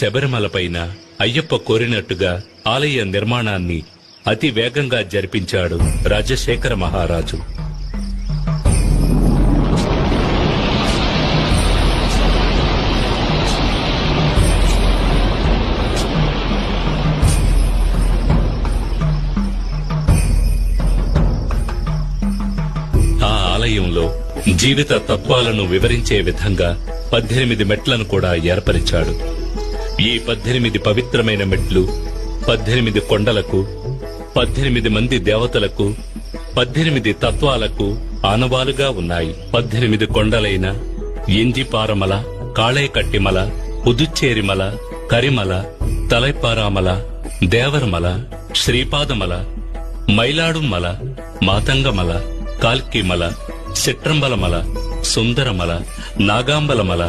శబరిమలపైన అయ్యప్ప కోరినట్టుగా ఆలయ నిర్మాణాన్ని అతి వేగంగా జరిపించాడు రాజశేఖర మహారాజు. ఆ ఆలయంలో జీవిత తత్వాలను వివరించే విధంగా 18 మెట్లను కూడా ఏర్పరిచాడు. ఈ 18 పవిత్రమైన మెట్లు 18 కొండలకు, 18 మంది దేవతలకు, 18 తత్వాలకు ఆనవాలుగా ఉన్నాయి. 18 కొండలైన ఎంజిపారమల, కాళేకట్టిమల, పుదుచ్చేరిమల, కరిమల, తలైపారామల, దేవరమల, శ్రీపాదమల, మైలాడుమల, మాతంగమల, కాల్కిమల, చిట్రంబలమల, సుందరమల, నాగాంబలమల,